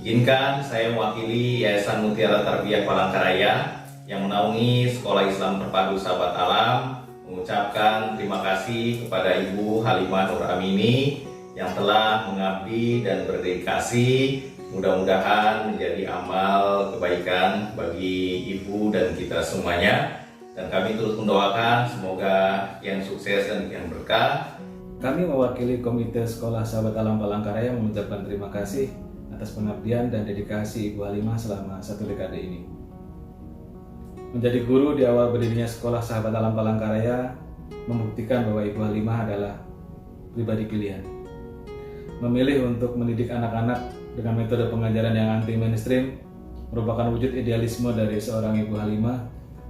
Izinkan saya mewakili Yayasan Mutiara Tarbiyah Palangkaraya yang menaungi Sekolah Islam Terpadu Sahabat Alam mengucapkan terima kasih kepada Ibu Halimah Nur Amini yang telah mengabdi dan berdedikasi. Mudah-mudahan menjadi amal kebaikan bagi Ibu dan kita semuanya. Dan kami terus mendoakan semoga yang sukses dan yang berkah. Kami mewakili Komite Sekolah Sahabat Alam Palangkaraya mengucapkan terima kasih atas pengabdian dan dedikasi Ibu Halimah selama 1 dekade ini. Menjadi guru di awal berdirinya Sekolah Sahabat Alam Palangkaraya membuktikan bahwa Ibu Halimah adalah pribadi pilihan. Memilih untuk mendidik anak-anak dengan metode pengajaran yang anti mainstream merupakan wujud idealisme dari seorang Ibu Halimah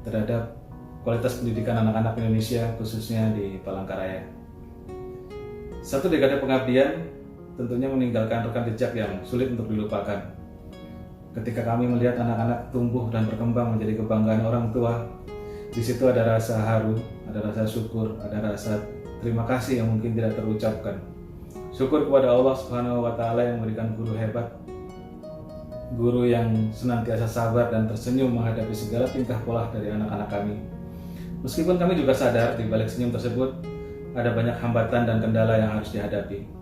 terhadap kualitas pendidikan anak-anak Indonesia, khususnya di Palangkaraya. 1 dekade pengabdian tentunya meninggalkan rekam jejak yang sulit untuk dilupakan. Ketika kami melihat anak-anak tumbuh dan berkembang menjadi kebanggaan orang tua, di situ ada rasa haru, ada rasa syukur, ada rasa terima kasih yang mungkin tidak terucapkan. Syukur kepada Allah Subhanahu wa Ta'ala yang memberikan guru hebat, guru yang senantiasa sabar dan tersenyum menghadapi segala tingkah pola dari anak-anak kami. Meskipun kami juga sadar di balik senyum tersebut ada banyak hambatan dan kendala yang harus dihadapi.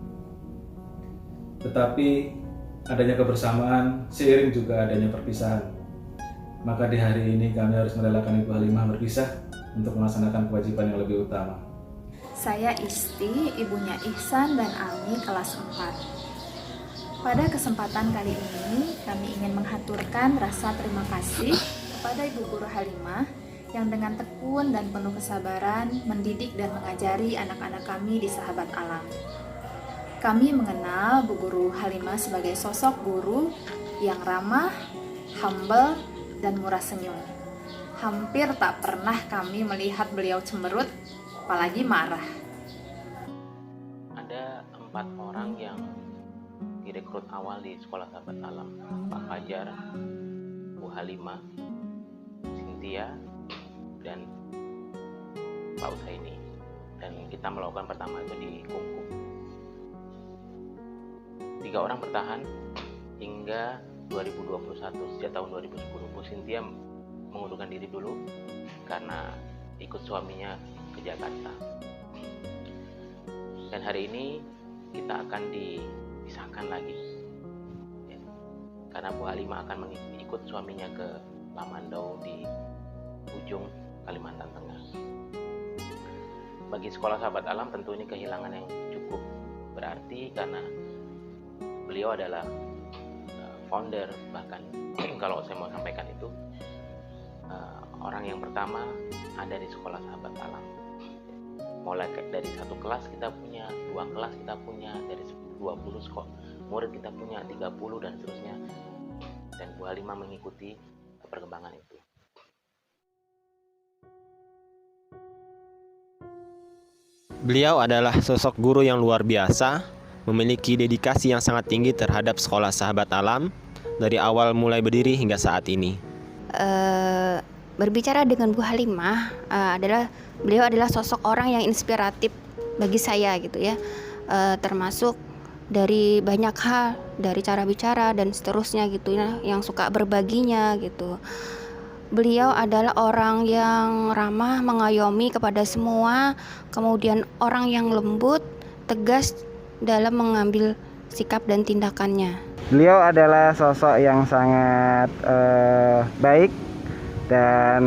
Tetapi adanya kebersamaan seiring juga adanya perpisahan. Maka di hari ini kami harus merelakan Ibu Halimah berpisah untuk melaksanakan kewajiban yang lebih utama. Saya Isti, ibunya Ihsan dan Ami kelas 4. Pada kesempatan kali ini kami ingin menghaturkan rasa terima kasih kepada Ibu Guru Halimah yang dengan tekun dan penuh kesabaran mendidik dan mengajari anak-anak kami di Sahabat Alam. Kami mengenal Bu Guru Halimah sebagai sosok guru yang ramah, humble, dan murah senyum. Hampir tak pernah kami melihat beliau cemberut, apalagi marah. Ada 4 orang yang direkrut awal di Sekolah Sahabat Alam: Pak Fajar, Bu Halimah, Cynthia, dan Pak Usaini. Dan kita melakukan pertama itu di Kungku. 3 orang bertahan hingga 2021. Sejak tahun 2010 Bu Cynthia mengundurkan diri dulu karena ikut suaminya ke Jakarta. Dan hari ini kita akan dipisahkan lagi ya, karena Bu Halimah akan ikut suaminya ke Lamandau di ujung Kalimantan Tengah. Bagi Sekolah Sahabat Alam tentu ini kehilangan yang cukup berarti karena beliau adalah founder, bahkan kalau saya mau sampaikan itu orang yang pertama ada di Sekolah Sahabat Alam. Mulai dari 1 kelas kita punya, 2 kelas kita punya, dari 20 murid kita punya, 30 dan seterusnya. Dan Bu Halimah mengikuti perkembangan itu. Beliau adalah sosok guru yang luar biasa, memiliki dedikasi yang sangat tinggi terhadap Sekolah Sahabat Alam dari awal mulai berdiri hingga saat ini. Berbicara dengan Bu Halimah, beliau adalah sosok orang yang inspiratif bagi saya gitu ya, termasuk dari banyak hal, dari cara bicara dan seterusnya gitu ya, yang suka berbaginya gitu. Beliau adalah orang yang ramah, mengayomi kepada semua, kemudian orang yang lembut, tegas dalam mengambil sikap dan tindakannya. Beliau adalah sosok yang sangat baik dan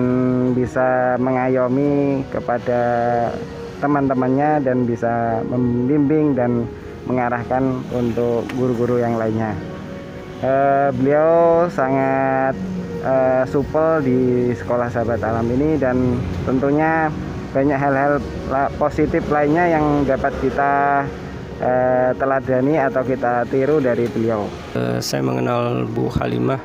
bisa mengayomi kepada teman-temannya dan bisa membimbing dan mengarahkan untuk guru-guru yang lainnya. Beliau sangat supel di Sekolah Sahabat Alam ini dan tentunya banyak hal-hal positif lainnya yang dapat kita teladani atau kita tiru dari beliau. Saya mengenal Bu Halimah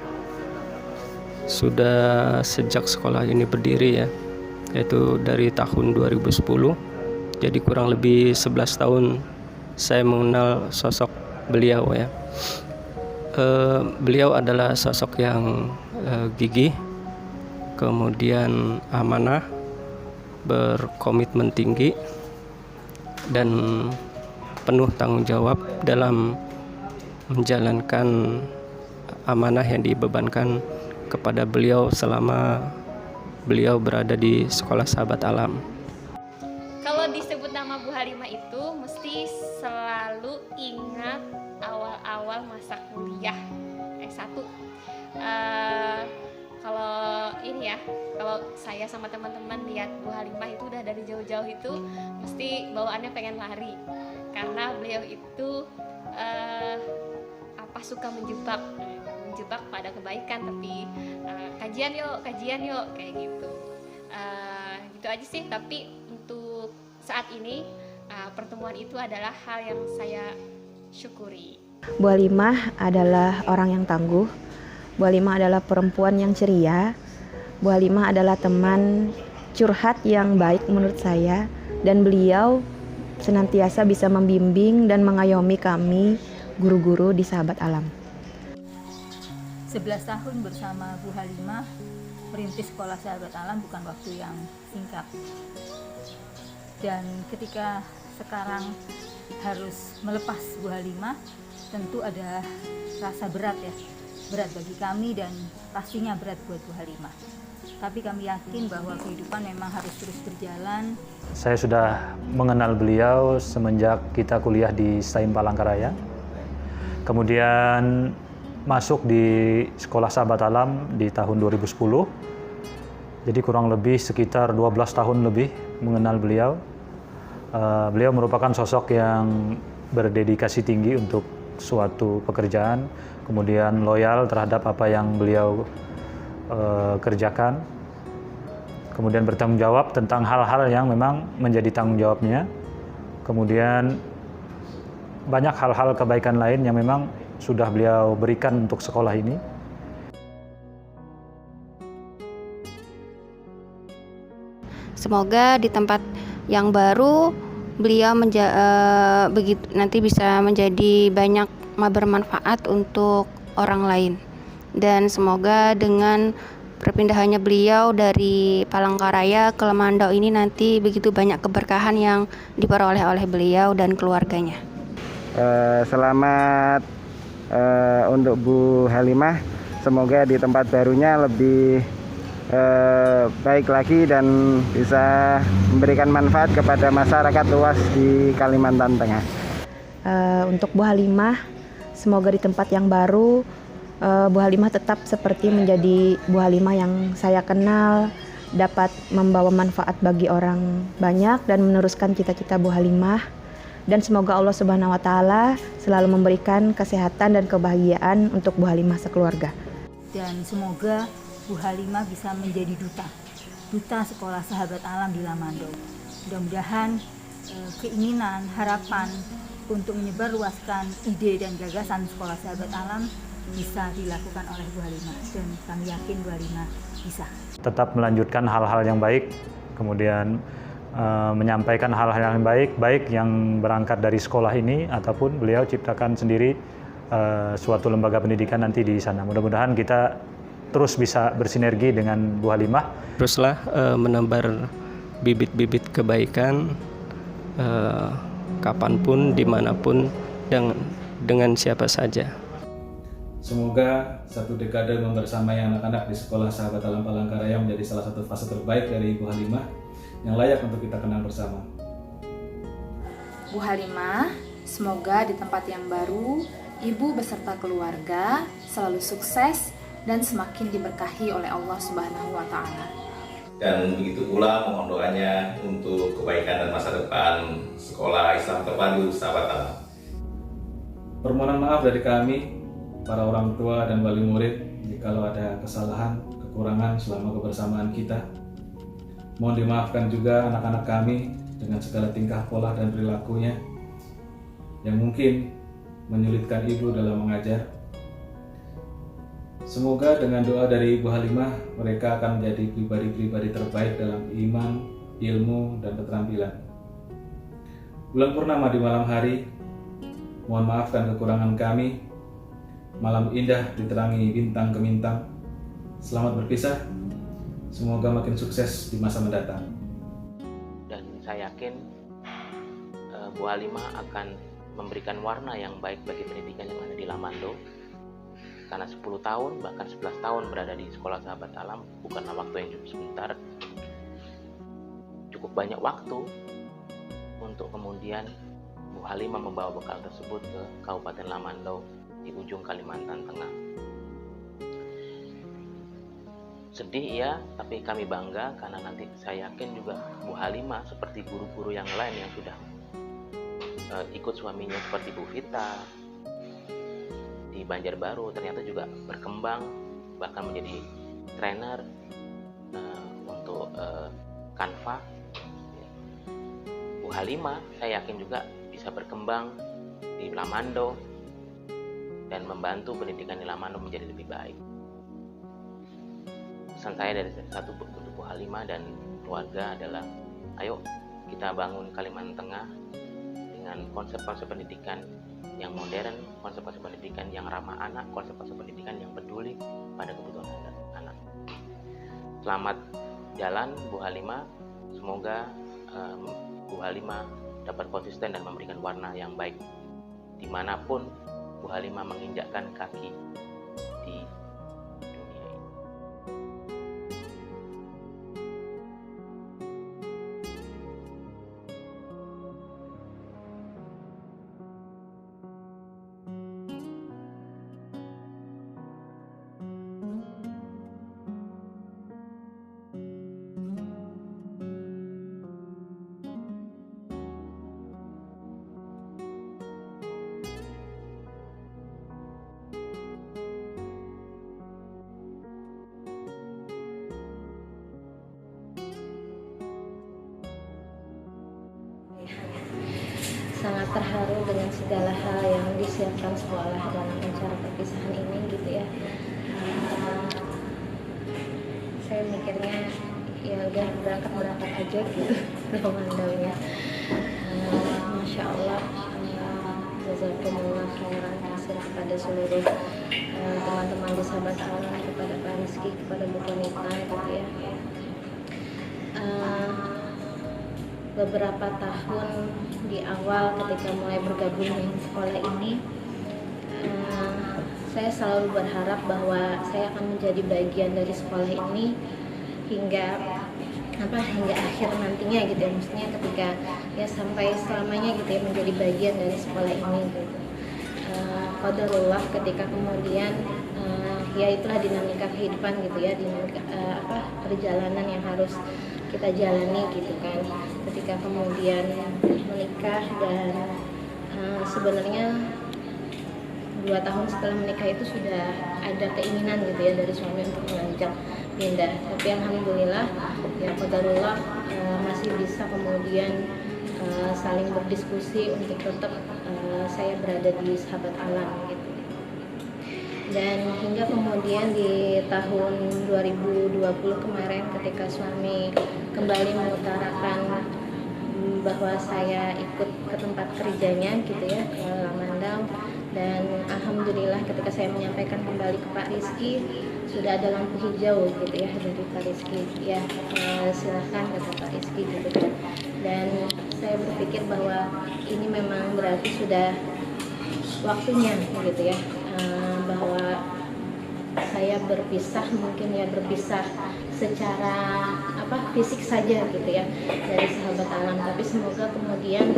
sudah sejak sekolah ini berdiri ya, yaitu dari tahun 2010. Jadi kurang lebih 11 tahun saya mengenal sosok beliau ya. Beliau adalah sosok yang gigih, kemudian amanah, berkomitmen tinggi, dan penuh tanggung jawab dalam menjalankan amanah yang dibebankan kepada beliau selama beliau berada di Sekolah Sahabat Alam. Kalau disebut nama Bu Halimah itu mesti selalu ingat awal-awal masa kuliah S1. Kalau ini ya, kalau saya sama teman-teman lihat Bu Halimah itu udah dari jauh-jauh itu mesti bawaannya pengen lari, karena beliau itu suka menjebak pada kebaikan, tapi kajian yuk kayak gitu. Gitu aja sih. Tapi untuk saat ini pertemuan itu adalah hal yang saya syukuri. Bu Halimah adalah orang yang tangguh. Bu Halimah adalah perempuan yang ceria. Bu Halimah adalah teman curhat yang baik menurut saya, dan beliau senantiasa bisa membimbing dan mengayomi kami guru-guru di Sahabat Alam. 11 tahun bersama Bu Halimah merintis Sekolah Sahabat Alam bukan waktu yang singkat. Dan ketika sekarang harus melepas Bu Halimah, tentu ada rasa berat ya. Berat bagi kami dan pastinya berat buat Bu Halimah. Tapi kami yakin bahwa kehidupan memang harus terus berjalan. Saya sudah mengenal beliau semenjak kita kuliah di STAIM Palangkaraya. Kemudian masuk di Sekolah Sahabat Alam di tahun 2010. Jadi kurang lebih sekitar 12 tahun lebih mengenal beliau. Beliau merupakan sosok yang berdedikasi tinggi untuk suatu pekerjaan, kemudian loyal terhadap apa yang beliau kerjakan, kemudian bertanggung jawab tentang hal-hal yang memang menjadi tanggung jawabnya, kemudian banyak hal-hal kebaikan lain yang memang sudah beliau berikan untuk sekolah ini. Semoga di tempat yang baru beliau nanti bisa menjadi banyak bermanfaat untuk orang lain. Dan semoga dengan perpindahannya beliau dari Palangkaraya ke Lemandau ini nanti begitu banyak keberkahan yang diperoleh oleh beliau dan keluarganya. Selamat untuk Bu Halimah, semoga di tempat barunya lebih baik lagi dan bisa memberikan manfaat kepada masyarakat luas di Kalimantan Tengah. Untuk Bu Halimah, semoga di tempat yang baru Bu Halimah tetap seperti menjadi Bu Halimah yang saya kenal, dapat membawa manfaat bagi orang banyak dan meneruskan cita-cita Bu Halimah. Dan semoga Allah Subhanahu wa Ta'ala selalu memberikan kesehatan dan kebahagiaan untuk Bu Halimah sekeluarga. Dan semoga Bu Halimah bisa menjadi duta Sekolah Sahabat Alam di Lamandau. Mudah-mudahan keinginan, harapan untuk menyebarluaskan ide dan gagasan Sekolah Sahabat Alam bisa dilakukan oleh Bu Halimah, dan kami yakin Bu Halimah bisa. Tetap melanjutkan hal-hal yang baik, kemudian menyampaikan hal-hal yang baik yang berangkat dari sekolah ini ataupun beliau ciptakan sendiri suatu lembaga pendidikan nanti di sana. Mudah-mudahan kita terus bisa bersinergi dengan Bu Halimah. Teruslah menebar bibit-bibit kebaikan kapanpun, dimanapun, dengan siapa saja. Semoga satu dekade membersamai anak-anak di Sekolah Sahabat Alam Palangkaraya menjadi salah satu fase terbaik dari Ibu Halimah yang layak untuk kita kenal bersama. Bu Halimah, semoga di tempat yang baru, Ibu beserta keluarga selalu sukses dan semakin diberkahi oleh Allah Subhanahu wa Ta'ala. Dan begitu pula mohon doanya untuk kebaikan dan masa depan Sekolah Islam Terpadu Sahabat Alam. Permohonan maaf dari kami, para orang tua dan wali murid, jikalau ada kesalahan, kekurangan selama kebersamaan kita. Mohon dimaafkan juga anak-anak kami dengan segala tingkah pola dan perilakunya yang mungkin menyulitkan Ibu dalam mengajar. Semoga dengan doa dari Ibu Halimah, mereka akan menjadi pribadi-pribadi terbaik dalam iman, ilmu, dan keterampilan. Bulan purnama di malam hari, mohon maafkan kekurangan kami. Malam indah diterangi bintang gemintang. Selamat berpisah. Semoga makin sukses di masa mendatang. Dan saya yakin Bu Halimah akan memberikan warna yang baik bagi pendidikan yang ada di Lamandau. karena 10 tahun bahkan 11 tahun berada di Sekolah Sahabat Alam bukanlah waktu yang cukup sebentar, cukup banyak waktu untuk kemudian Bu Halimah membawa bekal tersebut ke Kabupaten Lamandau di ujung Kalimantan Tengah. Sedih ya, tapi kami bangga karena nanti saya yakin juga Bu Halimah seperti guru-guru yang lain yang sudah ikut suaminya seperti Bu Vita di Banjarbaru ternyata juga berkembang bahkan menjadi trainer untuk Canva. Bu Halimah saya yakin juga bisa berkembang di Lamandau dan membantu pendidikan di Lamandau menjadi lebih baik. Pesan saya dari satu untuk Bu Halimah dan keluarga adalah ayo kita bangun Kalimantan Tengah dengan konsep-konsep pendidikan yang modern, konsep-konsep pendidikan yang ramah anak, konsep-konsep pendidikan yang peduli pada kebutuhan anak. Selamat jalan Bu Halimah, semoga Bu Halimah dapat konsisten dan memberikan warna yang baik dimanapun Bu Halimah menginjakkan kaki di dunia ini. Sangat terharu dengan segala hal yang disiapkan sekolah dalam acara perpisahan ini gitu ya. Saya mikirnya ya udah berangkat aja gitu Lamandaunya. Masya Allah, jazakumullah khairan kasih kepada seluruh teman-teman di Sahabat Alam, kepada Pak Rizky, kepada Bu Konita gitu ya. Beberapa tahun di awal ketika mulai bergabung dengan sekolah ini, saya selalu berharap bahwa saya akan menjadi bagian dari sekolah ini hingga akhir nantinya gitu ya, maksudnya ketika ya sampai selamanya gitu ya menjadi bagian dari sekolah ini gitu. Qadarullah ketika kemudian ya itulah dinamika kehidupan gitu ya, dinamika perjalanan yang harus kita jalani gitu kan. Ketika kemudian menikah dan sebenarnya 2 tahun setelah menikah itu sudah ada keinginan gitu ya dari suami untuk mengajak pindah, tapi alhamdulillah ya qadarullah masih bisa kemudian saling berdiskusi untuk tetap saya berada di Sahabat Alam gitu. Dan hingga kemudian di tahun 2020 kemarin ketika suami kembali mengutarakan bahwa saya ikut ke tempat kerjanya gitu ya, ke Lamandau, dan alhamdulillah ketika saya menyampaikan kembali ke Pak Rizky sudah ada lampu hijau gitu ya dari Pak Rizky, ya silahkan kata Pak Rizky gitu kan. Dan saya berpikir bahwa ini memang berarti sudah waktunya gitu ya, bahwa saya berpisah, mungkin ya berpisah secara fisik saja gitu ya dari Sahabat Alam, tapi semoga kemudian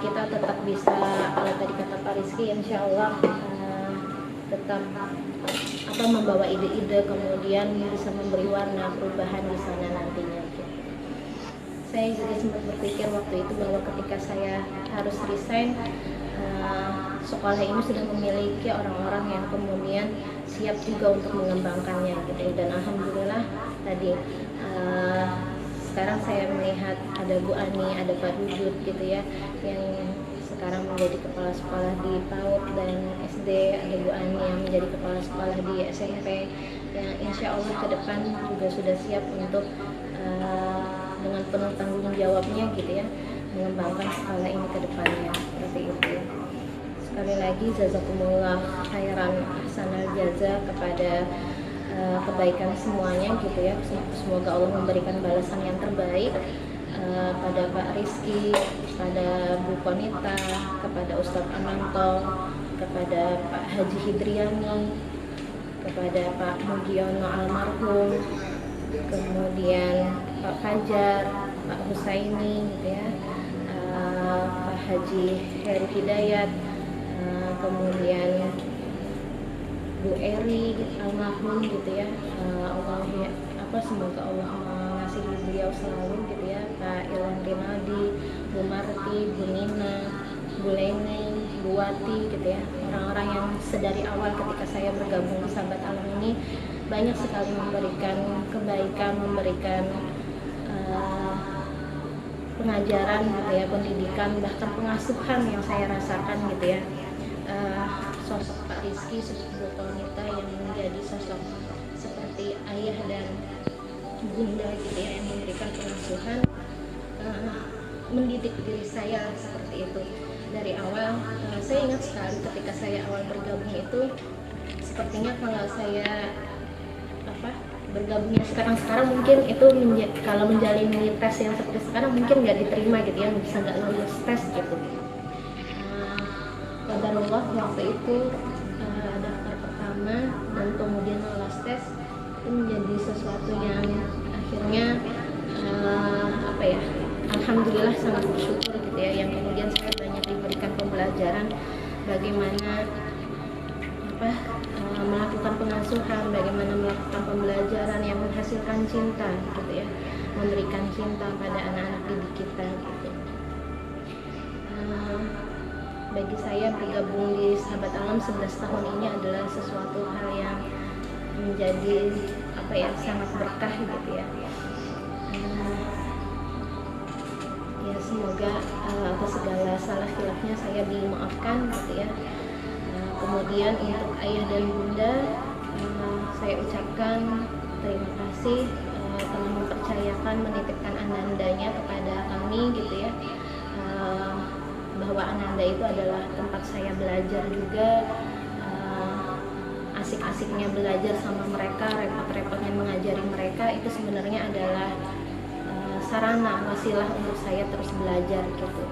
kita tetap bisa, kalau tadi kata Pak Rizky, insya Allah tetap membawa ide-ide, kemudian bisa memberi warna perubahan di sana nantinya gitu. Saya juga sempat berpikir waktu itu bahwa ketika saya harus resign, sekolah ini sudah memiliki orang-orang yang kemudian siap juga untuk mengembangkannya gitu. Dan alhamdulillah tadi sekarang saya melihat ada Bu Ani, ada Pak Dudut gitu ya, yang sekarang menjadi kepala sekolah di PAUD dan SD, ada Bu Ani yang menjadi kepala sekolah di SMP, yang insya Allah ke depan juga sudah siap untuk dengan penuh tanggung jawabnya gitu ya mengembangkan sekolah ini ke depannya, seperti itu. Sekali lagi jazakumullah khairan ahsanal jaza kepada kebaikan semuanya gitu ya. Semoga Allah memberikan balasan yang terbaik pada Pak Rizky, pada Bu Konita, kepada Ustadz Amanto, kepada Pak Haji Hidriani, kepada Pak Mugiono almarhum, kemudian Pak Fajar, Pak Husaini gitu ya, Pak Haji Heri Hidayat, kemudian Bu Eri almarhum gitu ya. Semoga Allah mengasihi beliau selalu gitu ya. Pak Ilham Rinaldi, Bu Marti, Bu Nina, Bu Leni, Bu Wati gitu ya. Orang-orang yang sedari awal ketika saya bergabung di Sahabat Alam ini banyak sekali memberikan kebaikan, memberikan pengajaran gitu ya, pendidikan, bahkan pengasuhan yang saya rasakan gitu ya. Sosok Pak Rizky, sosok Bu Tonita yang menjadi sosok seperti ayah dan bunda gitu ya, yang memberikan pengasuhan, mendidik diri saya seperti itu dari awal. Saya ingat sekali ketika saya awal bergabung itu, sepertinya kalau saya bergabungnya sekarang mungkin itu kalau menjalani tes yang seperti sekarang mungkin nggak diterima gitu ya, bisa nggak lulus tes gitu. Qadarullah waktu itu daftar pertama dan kemudian lolos tes itu menjadi sesuatu yang akhirnya alhamdulillah sangat bersyukur gitu ya, yang kemudian saya banyak diberikan pembelajaran bagaimana melakukan pengasuhan, bagaimana melakukan pembelajaran yang menghasilkan cinta gitu ya, memberikan cinta pada anak-anak didik kita gitu. Bagi saya bergabung di Sahabat Alam 11 tahun ini adalah sesuatu hal yang menjadi sangat berkah gitu ya. Semoga atas segala salah khilafnya saya dimaafkan gitu ya. Kemudian untuk ayah dan bunda, saya ucapkan terima kasih telah mempercayakan, menitipkan Anandanya kepada kami gitu ya, bahwa Ananda itu adalah tempat saya belajar juga. Asik-asiknya belajar sama mereka, repot-repotnya mengajari mereka, itu sebenarnya adalah sarana, wasilah untuk saya terus belajar gitu.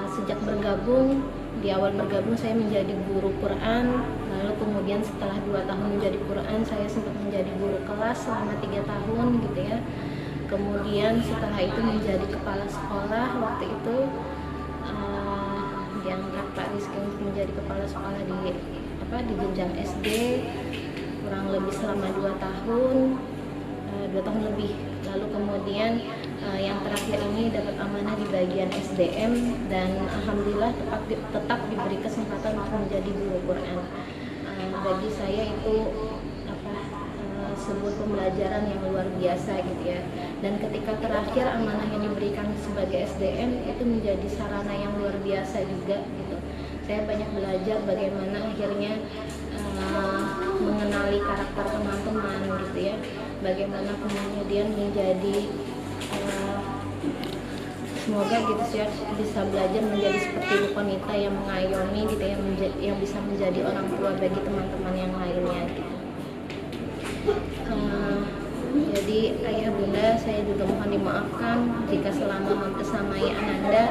Sejak bergabung, di awal bergabung saya menjadi guru Quran, lalu kemudian setelah 2 tahun menjadi Quran, saya sempat menjadi guru kelas selama 3 tahun gitu ya. Kemudian setelah itu menjadi kepala sekolah, waktu itu diangkat Pak Rizky untuk menjadi kepala sekolah di jenjang SD kurang lebih selama 2 tahun lebih. Lalu kemudian yang terakhir ini dapat amanah di bagian SDM dan alhamdulillah tetap diberi kesempatan untuk menjadi guru Quran. Bagi saya itu sebuah pembelajaran yang luar biasa gitu ya. Dan ketika terakhir amanah yang diberikan sebagai SDM itu menjadi sarana yang luar biasa juga gitu. Saya banyak belajar bagaimana akhirnya mengenali karakter teman-teman gitu ya, bagaimana kemudian menjadi semoga gitu sih bisa belajar menjadi seperti Bu Konita yang mengayomi gitu ya, yang bisa menjadi orang tua bagi teman-teman yang lainnya gitu. Jadi ayah bunda, saya juga mohon dimaafkan jika selama membersamai Ananda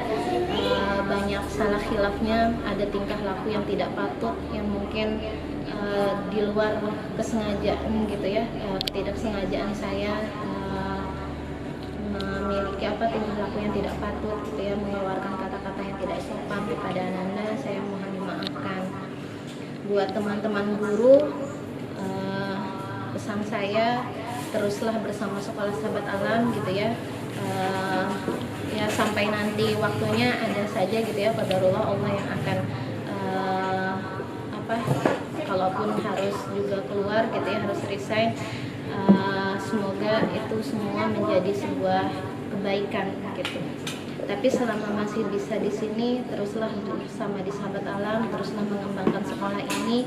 banyak salah khilafnya, ada tingkah laku yang tidak patut, yang mungkin di luar kesengajaan gitu ya, ketidaksengajaan saya memiliki tingkah laku yang tidak patut gitu ya, mengeluarkan kata-kata yang tidak sopan kepada Ananda. Saya mohon dimaafkan. Buat teman-teman guru, pesan saya teruslah bersama Sekolah Sahabat Alam gitu ya. Ya sampai nanti waktunya ada saja gitu ya, qadarullah Allah yang akan kalaupun harus juga keluar gitu ya, harus resign, semoga itu semua menjadi sebuah kebaikan gitu. Tapi selama masih bisa di sini, teruslah bersama di Sahabat Alam, teruslah mengembangkan sekolah ini,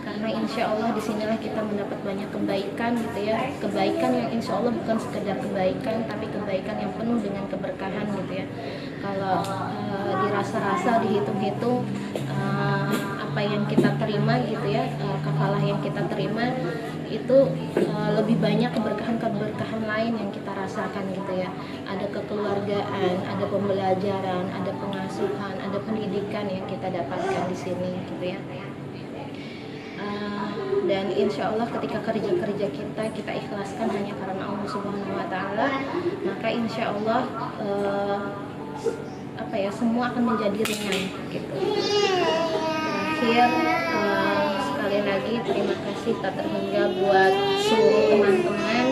karena insya Allah disinilah kita mendapat banyak kebaikan gitu ya, kebaikan yang insya Allah bukan sekedar kebaikan, tapi kebaikan yang penuh dengan keberkahan gitu ya. Kalau dirasa-rasa, dihitung-hitung, apa yang kita terima gitu ya, kafalah yang kita terima itu lebih banyak keberkahan lain yang kita rasakan gitu ya. Ada kekeluargaan, ada pembelajaran, ada pengasuhan, ada pendidikan yang kita dapatkan di sini gitu ya. Dan insya Allah ketika kerja-kerja kita ikhlaskan hanya karena Allah Subhanahu Wa Taala, maka insya Allah semua akan menjadi ringan gitu. Terakhir sekali lagi terima kasih tak terhingga buat seluruh teman-teman.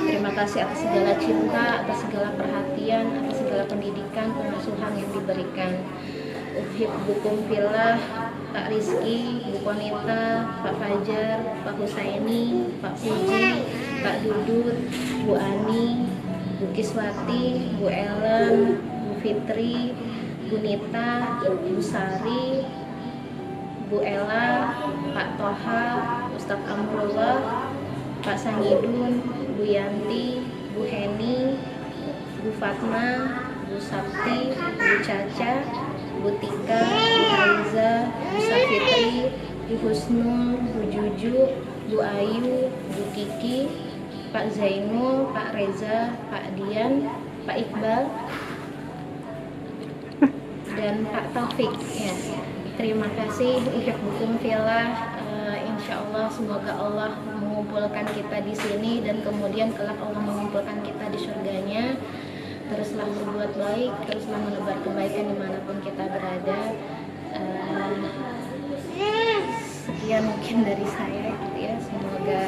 Terima kasih atas segala cinta, atas segala perhatian, atas segala pendidikan, pengasuhan yang diberikan. Uhibbukum fillah, Pak Rizky, Bu Konita, Pak Fajar, Pak Husaini, Pak Puji, Pak Dudut, Bu Ani, Bu Kiswati, Bu Ellen, Bu Fitri, Bu Nita, Bu Sari, Bu Ella, Pak Toha, Ustadz Amrullah, Pak Sangidun, Bu Yanti, Bu Heni, Bu Fatma, Bu Sabti, Bu Caca, Bu Tika, Bu Haiza, Bu Safitri, Bu Husnul, Bu Juju, Bu Ayu, Bu Kiki, Pak Zainul, Pak Reza, Pak Dian, Pak Iqbal, dan Pak Taufik ya. Terima kasih. Uhibbukum fillah. Insya Allah semoga Allah mengumpulkan kita di sini dan kemudian kelak Allah mengumpulkan kita di surganya. Teruslah berbuat baik, teruslah menebar kebaikan dimanapun kita berada. Sekian mungkin dari saya gitu ya. Semoga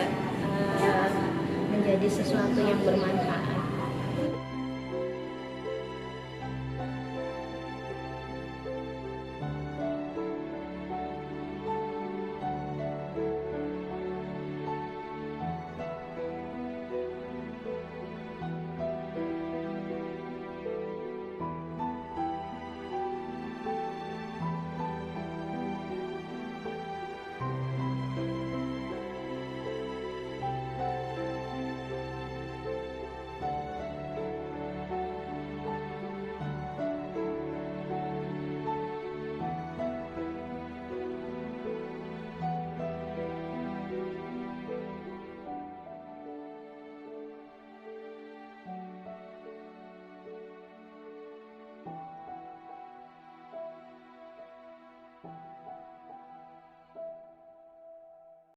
menjadi sesuatu yang bermanfaat.